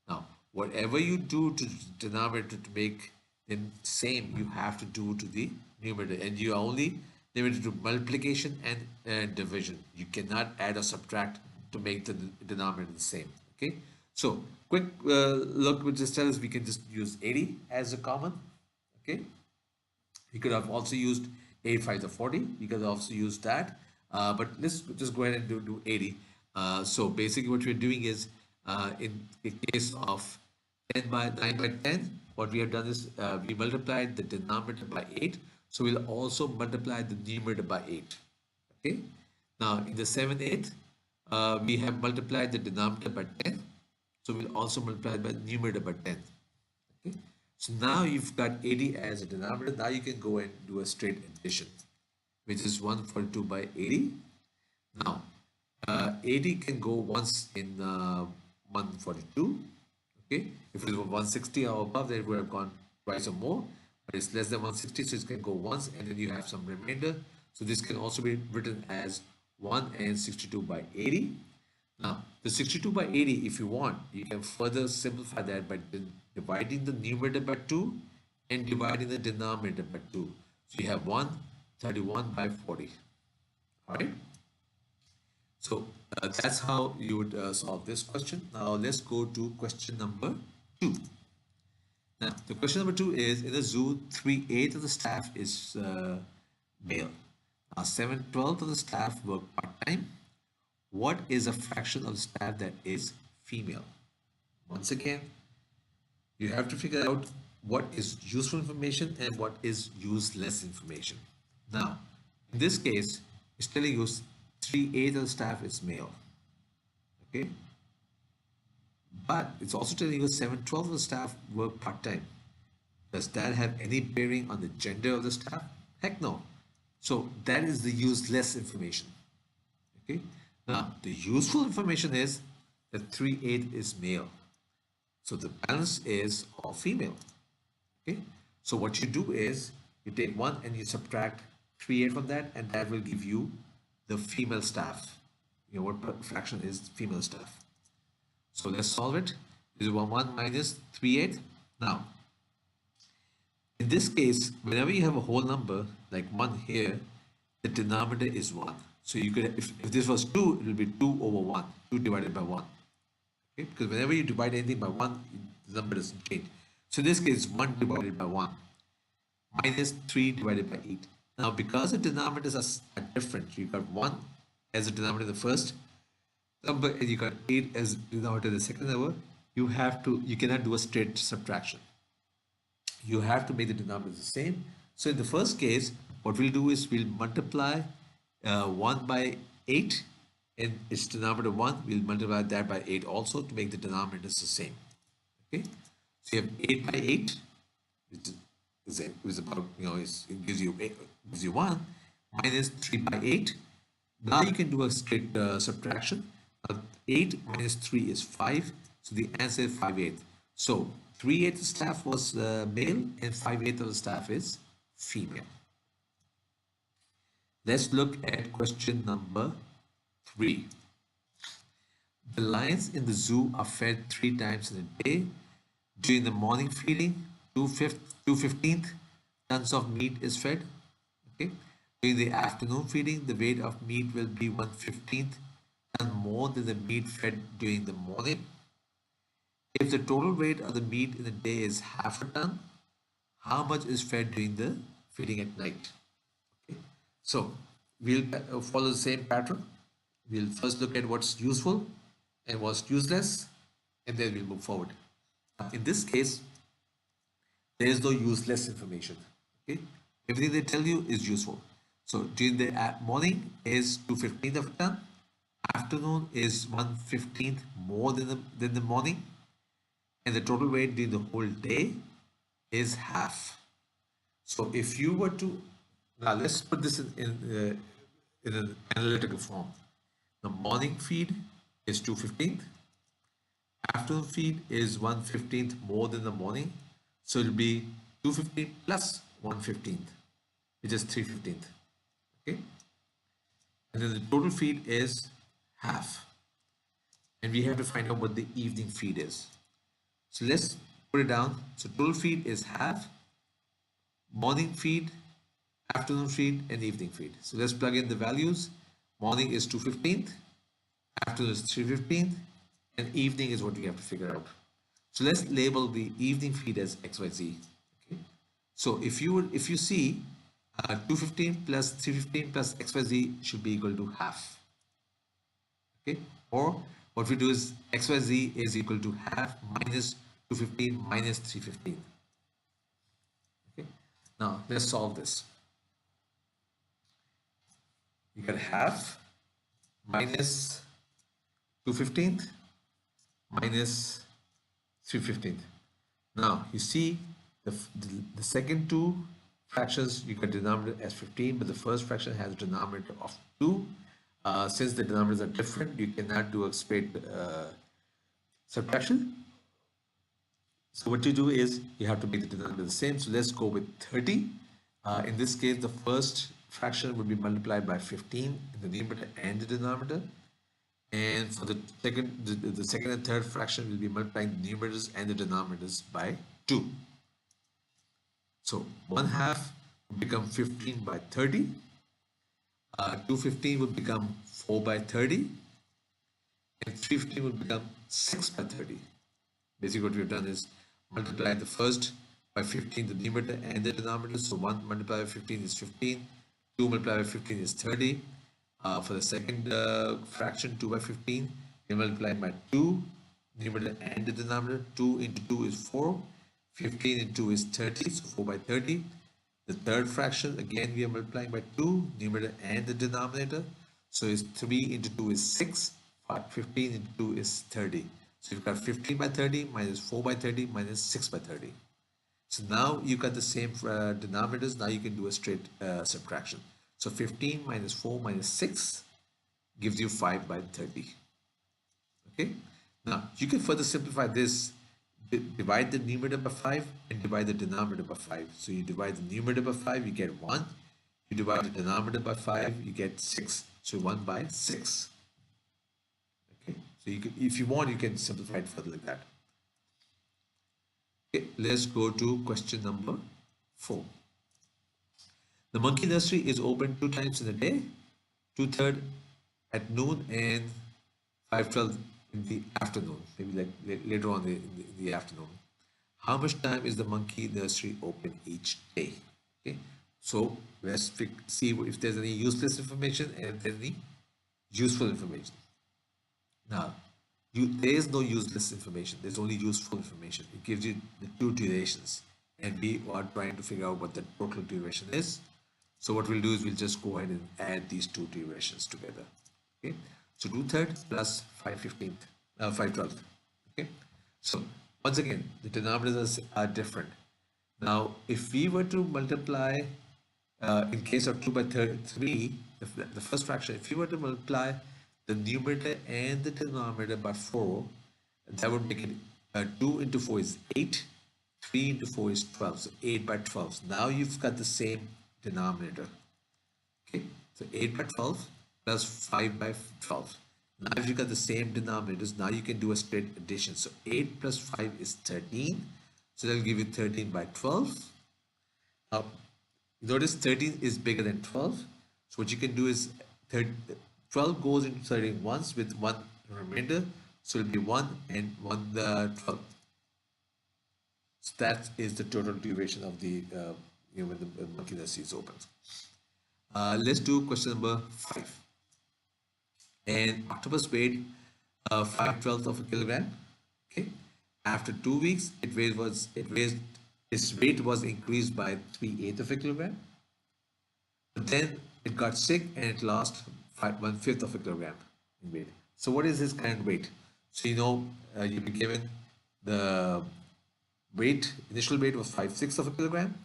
Now, whatever you do to the denominator to make them same, you have to do to the numerator, and you are only limited to multiplication and division. You cannot add or subtract to make the denominator the same. Okay, so quick look would just tell us we can just use 80 as a common. Okay, you could have also used 8 5 to 40. You could also use that, but let's just go ahead and do 80. So basically what we're doing is in case of 10 by 9 by 10, what we have done is we multiplied the denominator by 8, so we'll also multiply the numerator by 8. Okay, now in the 7/8, we have multiplied the denominator by 10, so we'll also multiply by the numerator by 10. Okay, so now you've got 80 as a denominator. Now you can go and do a straight addition, which is 142 by 80. Now 80 can go once in 142. Okay, if it was 160 or above, then it would have gone twice or more. But it's less than 160, so it can go once, and then you have some remainder. So this can also be written as 1 and 62 by 80. Now, the 62 by 80, if you want, you can further simplify that by dividing the numerator by 2 and dividing the denominator by 2. So you have 131 by 40. All right. So that's how you would solve this question. Now let's go to question number 2. Now the question number 2 is, in the zoo, 3/8 of the staff is male. Now 7/12 of the staff work part-time. What is a fraction of the staff that is female? Once again, you have to figure out what is useful information and what is useless information. Now, in this case, it's telling you 3/8 of the staff is male. Okay? But it's also telling you 7/12 of the staff work part-time. Does that have any bearing on the gender of the staff? Heck no. So that is the useless information. Okay? Now, the useful information is that 3/8 is male. So the balance is all female. Okay? So what you do is you take 1 and you subtract 3/8 from that, and that will give you the female staff. You know what fraction is female staff. So let's solve it. This is 1 minus 3/8. Now, in this case, whenever you have a whole number like 1 here, the denominator is 1. So you could, if this was 2, it will be 2 over 1, 2 divided by 1. Okay? Because whenever you divide anything by 1, the number doesn't change. So in this case, 1 divided by 1 minus 3 divided by 8. Now, because the denominators are different, you got 1 as a denominator in the first number and you got 8 as denominator in the second number, you cannot do a straight subtraction. You have to make the denominators the same. So in the first case, what we'll do is we'll multiply 1 by 8 and its denominator 1, we'll multiply that by 8 also to make the denominators the same. Okay, so you have 8 by 8, which is about, it gives you 1, minus 3 by 8. Now you can do a straight subtraction. 8 minus 3 is 5, so the answer is 5/8. So 3/8 of the staff was male and 5/8 of the staff is female. Let's look at question number 3. The lions in the zoo are fed 3 times in a day. During the morning feeding, 2/15 tons of meat is fed. Okay. During the afternoon feeding, the weight of meat will be 1/15 ton more than the meat fed during the morning. If the total weight of the meat in the day is half a ton, how much is fed during the feeding at night? Okay. So we'll follow the same pattern. We'll first look at what's useful and what's useless, and then we'll move forward. In this case, there is no useless information. Okay, everything they tell you is useful. So during the morning is 2/15 of a ton. Afternoon is 1/15 more than the morning, and the total weight during the whole day is half. So if you were to, now let's put this in an analytical form. The morning feed is 2/15. Afternoon feed is 1/15 more than the morning. So it'll be 2/15 plus 1/15, which is 3/15. Okay. And then the total feed is half. And we have to find out what the evening feed is. So let's put it down. So total feed is half, morning feed, afternoon feed, and evening feed. So let's plug in the values. Morning is 2/15, afternoon is 3/15, and evening is what we have to figure out. So let's label the evening feed as XYZ. Okay. So if you see 2/15 plus 3/15 plus XYZ should be equal to half. Okay. Or what we do is XYZ is equal to half minus 2/15 minus 3/15. Okay. Now let's solve this. You got half minus 2/15 minus 3/15. Now you see the second two fractions, you got denominator as 15, but the first fraction has a denominator of 2. Since the denominators are different, you cannot do a straight subtraction. So what you do is you have to make the denominator the same. So let's go with 30. In this case, the first fraction will be multiplied by 15 in the numerator and the denominator. And for the second and third fraction will be multiplying the numerators and the denominators by 2. So 1/2 will become 15 by 30. 215 will become 4 by 30. And 315 will become 6 by 30. Basically what we've done is multiply the first by 15, the numerator and the denominator. So 1 multiplied by 15 is 15. 2 multiplied by 15 is 30. For the second fraction, 2 by 15, we multiply by 2, numerator and the denominator. 2 into 2 is 4. 15 into 2 is 30, so 4 by 30. The third fraction, again, we are multiplying by 2, numerator and the denominator. So it's 3 into 2 is 6. 15 into 2 is 30. So you've got 15 by 30 minus 4 by 30 minus 6 by 30. So now you've got the same denominators. Now you can do a straight subtraction. So 15 minus 4 minus 6 gives you 5 by 30. Okay. Now you can further simplify this. Divide the numerator by 5 and divide the denominator by 5. So you divide the numerator by 5, you get 1. You divide the denominator by 5, you get 6. So 1 by 6. Okay. So you can, if you want, you can simplify it further like that. Okay. Let's go to question number 4. The monkey nursery is open 2 times in a day, 2/3 at noon and 5:12 in the afternoon, maybe like later on in the afternoon. How much time is the monkey nursery open each day? Okay, so let's see if there's any useless information and if there's any useful information. Now, there is no useless information. There's only useful information. It gives you the 2 durations, and we are trying to figure out what the total duration is. So what we'll do is we'll just go ahead and add these 2 durations together. Okay, so 2/3 plus 5/12. Okay, so once again, the denominators are different. Now, if we were to multiply, in case of 2 by 3, the first fraction, if we were to multiply the numerator and the denominator by 4, that would make it 2 into 4 is 8, 3 into 4 is 12, so 8 by 12. So now you've got the same denominator. Okay, so 8 by 12 plus 5 by 12. Now if you got the same denominators, now you can do a straight addition. So 8 plus 5 is 13. So that'll give you 13 by 12. Now notice 13 is bigger than 12. So what you can do is 12 goes into 13 once with 1 remainder. So it'll be 1 and 1 12. So that is the total duration of the when the monkey nursery is open. Let's do question number 5. And octopus weighed 5/12 of a kilogram. Okay, after 2 weeks, its weight was increased by 3/8 of a kilogram. But then it got sick and it lost 1/5 of a kilogram in weight. So what is this current weight? So you know you've been given the weight. Initial weight was 5/6 of a kilogram.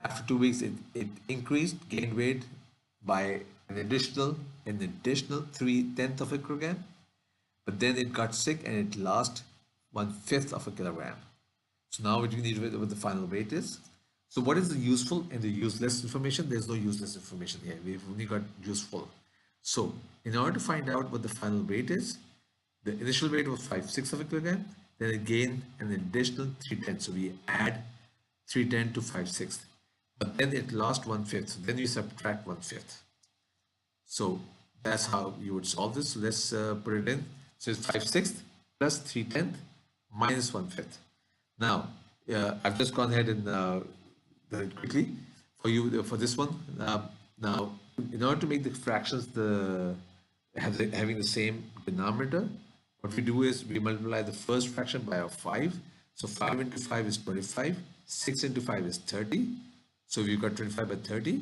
After 2 weeks, it increased, gained weight by an additional 3/10 of a kilogram, but then it got sick and it lost 1/5 of a kilogram. So now what you need to know what the final weight is. So what is the useful and the useless information? There's no useless information here. We've only got useful. So in order to find out what the final weight is, the initial weight was 5/6 of a kilogram, then it gained an additional 3/10. So we add 3/10 to 5/6, but then it lost 1/5. So then you subtract 1/5. So that's how you would solve this. So let's put it in. So it's 5/6 plus 3/10 minus 1/5. Now, I've just gone ahead and done it quickly for you for this one. Now, in order to make the fractions having the same denominator, what we do is we multiply the first fraction by a 5. So 5 into 5 is 25. 6 into 5 is 30. So we've got 25 by 30.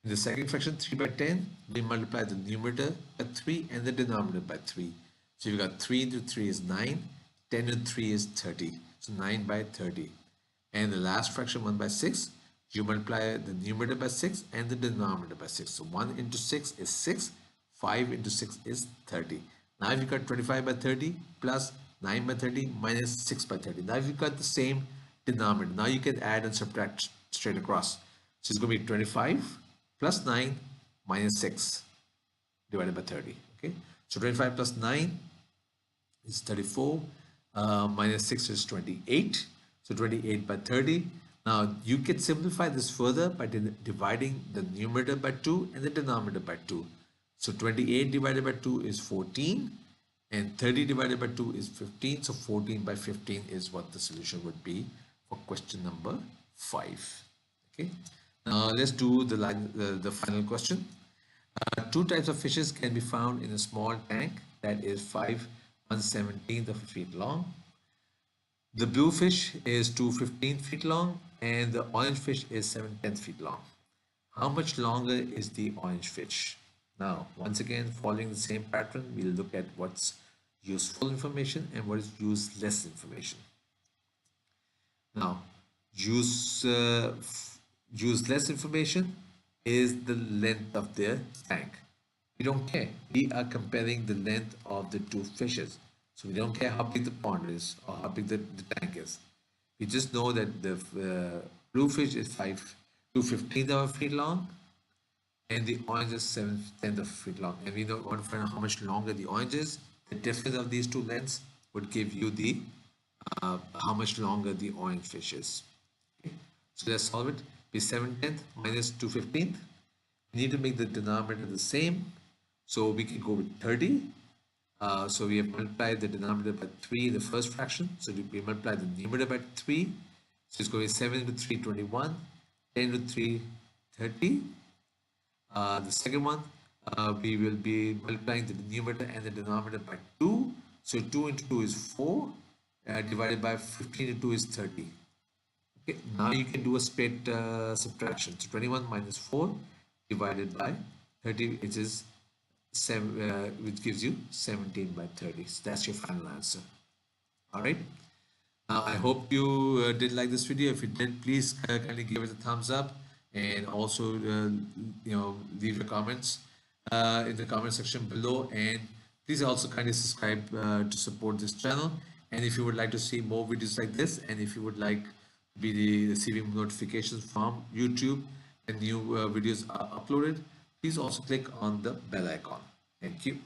In the second fraction, 3 by 10, we multiply the numerator by 3 and the denominator by 3. So you've got 3 into 3 is 9, 10 into 3 is 30. So 9 by 30. And the last fraction, 1 by 6, you multiply the numerator by 6 and the denominator by 6. So 1 into 6 is 6, 5 into 6 is 30. Now if you got 25 by 30 plus 9 by 30 minus 6 by 30. Now if you got the same denominator, now you can add and subtract straight across. So it's going to be 25 plus 9 minus 6 divided by 30. Okay, so 25 plus 9 is 34, minus 6 is 28. So 28 by 30. Now you can simplify this further by dividing the numerator by 2 and the denominator by 2. So 28 divided by 2 is 14 and 30 divided by 2 is 15. So 14 by 15 is what the solution would be for question number 5. Okay, now let's do the final question. Two types of fishes can be found in a small tank that is 5/117 of a feet long. The blue fish is 215 feet long and the orange fish is 7/10 feet long. How much longer is the orange fish? Now, once again, following the same pattern, we'll look at what's useful information and what is useless information. Now, useless information is the length of their tank. We don't care. We are comparing the length of the two fishes. So we don't care how big the pond is or how big the tank is. We just know that the blue fish is 2/15 of a feet long and the orange is 7/10 of a feet long. And we don't want to find out how much longer the orange is. The difference of these two lengths would give you the how much longer the orange fish is. Okay. So let's solve it. Be 7/10 minus 2/15. We need to make the denominator the same. So we can go with 30. So we have multiplied the denominator by 3 in the first fraction. So we multiply the numerator by 3. So it's going to be 7 into 3, 21. 10 into 3, 30. The second one, we will be multiplying the numerator and the denominator by 2. So 2 into 2 is 4. Divided by 15 into 2 is 30. Okay, now you can do a straight subtraction. So 21 minus 4 divided by 30, which is which gives you 17 by 30. So that's your final answer. All right. I hope you did like this video. If you did, please kindly give it a thumbs up and also leave your comments in the comment section below, and please also kindly subscribe to support this channel. And if you would like to see more videos like this, and if you would like to be receiving notifications from YouTube and new videos are uploaded, please also click on the bell icon. Thank you.